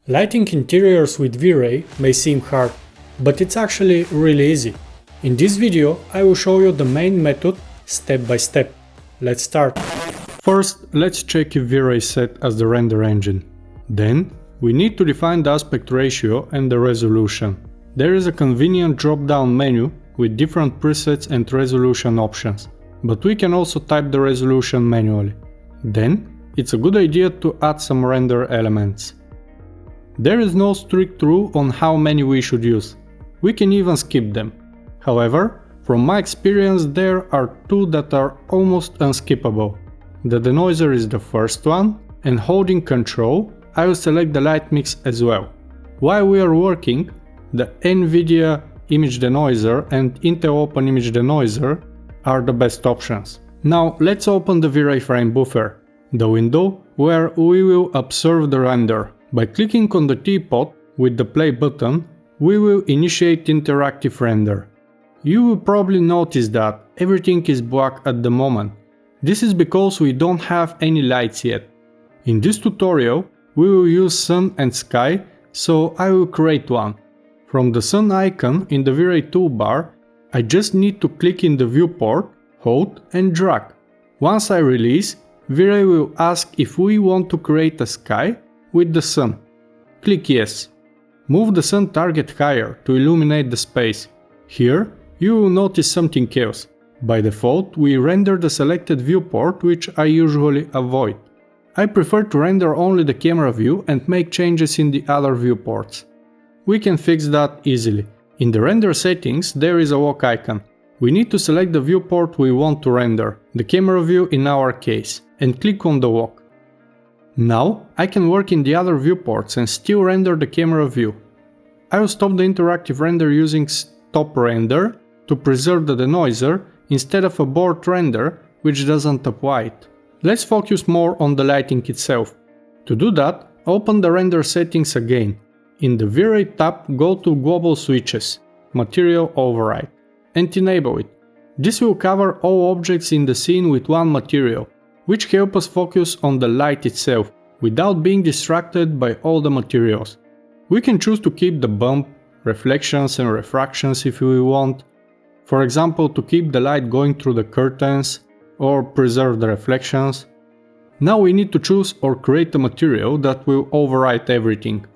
Lighting interiors with V-Ray may seem hard, but it's actually really easy. In this video, I will show you the main method step by step. Let's start. First, let's check if V-Ray is set as the render engine. Then, we need to define the aspect ratio and the resolution. There is a convenient drop-down menu with different presets and resolution options, but we can also type the resolution manually. Then, it's a good idea to add some render elements. There is no strict rule on how many we should use. We can even skip them. However, from my experience there are two that are almost unskippable. The denoiser is the first one, and holding Ctrl, I will select the light mix as well. While we are working, the NVIDIA Image Denoiser and Intel Open Image Denoiser are the best options. Now let's open the V-Ray Frame Buffer, the window where we will observe the render. By clicking on the teapot with the play button, we will initiate interactive render. You will probably notice that everything is black at the moment. This is because we don't have any lights yet. In this tutorial, we will use sun and sky, so I will create one. From the sun icon in the V-Ray toolbar, I just need to click in the viewport, hold and drag. Once I release, V-Ray will ask if we want to create a sky with the sun. Click yes. Move the sun target higher to illuminate the space. Here you will notice something else. By default we render the selected viewport, which I usually avoid. I prefer to render only the camera view and make changes in the other viewports. We can fix that easily. In the render settings there is a walk icon. We need to select the viewport we want to render, the camera view in our case, and click on the walk. Now I can work in the other viewports and still render the camera view. I will stop the interactive render using stop render to preserve the denoiser instead of abort render, which doesn't apply it. Let's focus more on the lighting itself. To do that, open the render settings again. In the V-Ray tab, go to Global Switches, Material Override, and enable it. This will cover all objects in the scene with one material, which help us focus on the light itself, without being distracted by all the materials. We can choose to keep the bump, reflections and refractions if we want, for example to keep the light going through the curtains, or preserve the reflections. Now we need to choose or create a material that will override everything.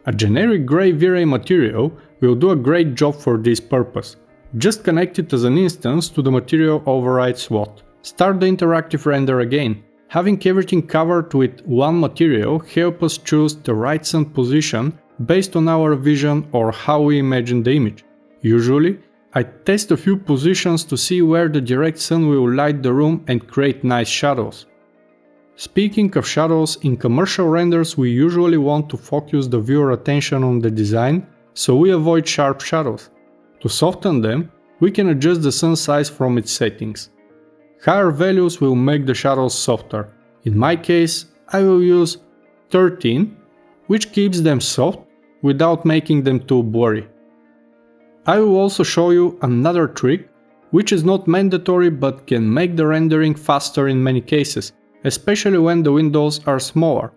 A generic gray V-Ray material will do a great job for this purpose. Just connect it as an instance to the material override slot. Start the interactive render again. Having everything covered with one material helps us choose the right sun position based on our vision or how we imagine the image. Usually, I test a few positions to see where the direct sun will light the room and create nice shadows. Speaking of shadows, in commercial renders we usually want to focus the viewer attention on the design, so we avoid sharp shadows. To soften them, we can adjust the sun size from its settings. Higher values will make the shadows softer. In my case, I will use 13, which keeps them soft without making them too blurry. I will also show you another trick, which is not mandatory but can make the rendering faster in many cases, especially when the windows are smaller.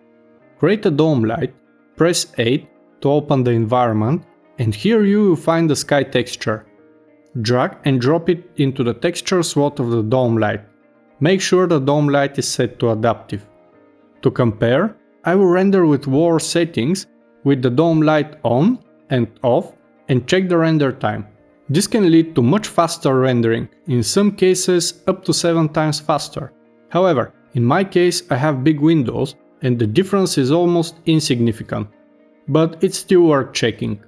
Create a dome light, press 8 to open the environment, and here you will find the sky texture. Drag and drop it into the texture slot of the dome light. Make sure the dome light is set to adaptive. To compare, I will render with war settings with the dome light on and off and check the render time. This can lead to much faster rendering, in some cases up to 7 times faster. However, in my case I have big windows and the difference is almost insignificant, but it's still worth checking.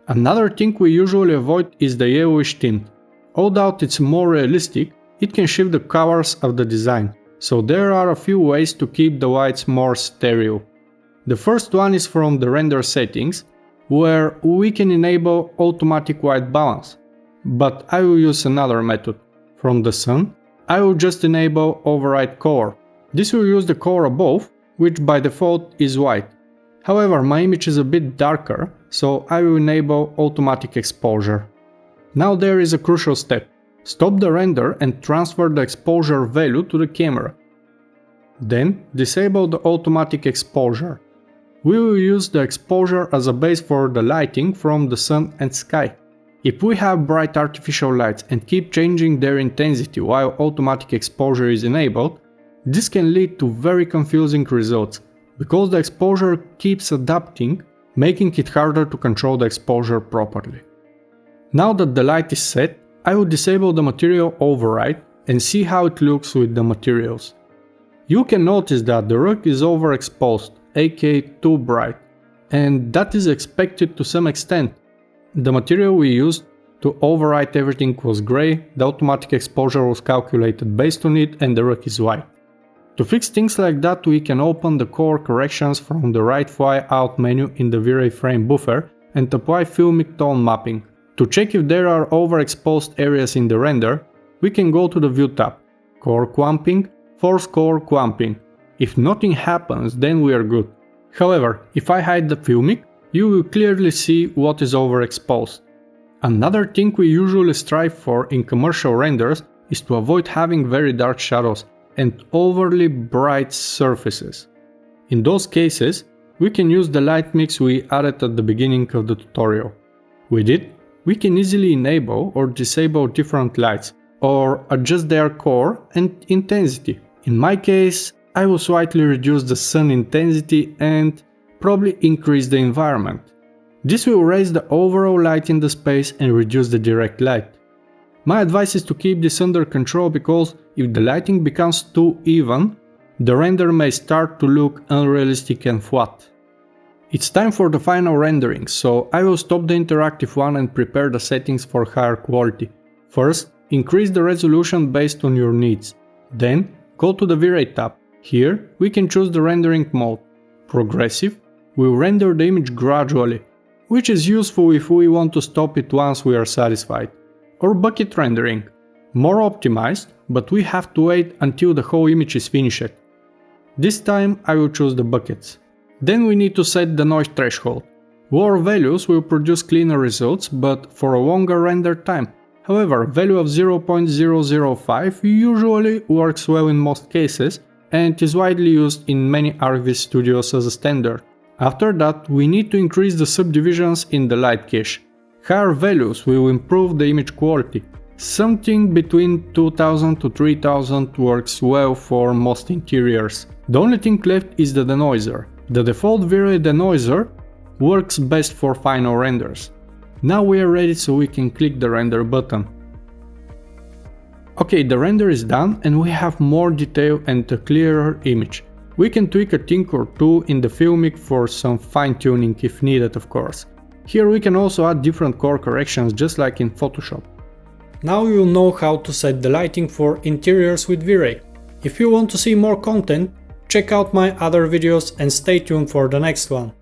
Another thing we usually avoid is the yellowish tint. Although it's more realistic, it can shift the colors of the design, so there are a few ways to keep the whites more sterile. The first one is from the render settings, where we can enable automatic white balance, but I will use another method. From the sun, I will just enable override color. This will use the color above, which by default is white. However, my image is a bit darker, so I will enable automatic exposure. Now there is a crucial step. Stop the render and transfer the exposure value to the camera. Then disable the automatic exposure. we will use the exposure as a base for the lighting from the sun and sky. If we have bright artificial lights and keep changing their intensity while automatic exposure is enabled, this can lead to very confusing results, because the exposure keeps adapting, making it harder to control the exposure properly. Now that the light is set, I will disable the material override and see how it looks with the materials. You can notice that the rug is overexposed, aka too bright, and that is expected to some extent. The material we used to override everything was grey, the automatic exposure was calculated based on it, and the rug is white. To fix things like that, we can open the core corrections from the right Y out menu in the V-Ray frame buffer and apply filmic tone mapping. To check if there are overexposed areas in the render, we can go to the View tab, Core Clumping, Force Core Clumping. If nothing happens, then we are good. However, if I hide the filmic, you will clearly see what is overexposed. Another thing we usually strive for in commercial renders is to avoid having very dark shadows and overly bright surfaces. In those cases, we can use the light mix we added at the beginning of the tutorial. With it, we can easily enable or disable different lights, or adjust their core and intensity. In my case, I will slightly reduce the sun intensity and probably increase the environment. This will raise the overall light in the space and reduce the direct light. My advice is to keep this under control, because if the lighting becomes too even, the render may start to look unrealistic and flat. It's time for the final rendering, so I will stop the interactive one and prepare the settings for higher quality. First, increase the resolution based on your needs. Then, go to the V-Ray tab. Here, we can choose the rendering mode. Progressive will render the image gradually, which is useful if we want to stop it once we are satisfied. Or bucket rendering, more optimized, but we have to wait until the whole image is finished. This time I will choose the buckets. Then we need to set the noise threshold. Lower values will produce cleaner results, but for a longer render time. However, value of 0.005 usually works well in most cases, and is widely used in many RV studios as a standard. After that, we need to increase the subdivisions in the light cache. Higher values will improve the image quality. Something between 2000 to 3000 works well for most interiors. The only thing left is the denoiser. The default V-Ray denoiser works best for final renders. Now we are ready, so we can click the render button. Okay, the render is done and we have more detail and a clearer image. We can tweak a thing or two in the filmic for some fine-tuning if needed, of course. Here we can also add different core corrections, just like in Photoshop. Now you will know how to set the lighting for interiors with V-Ray. If you want to see more content, check out my other videos and stay tuned for the next one.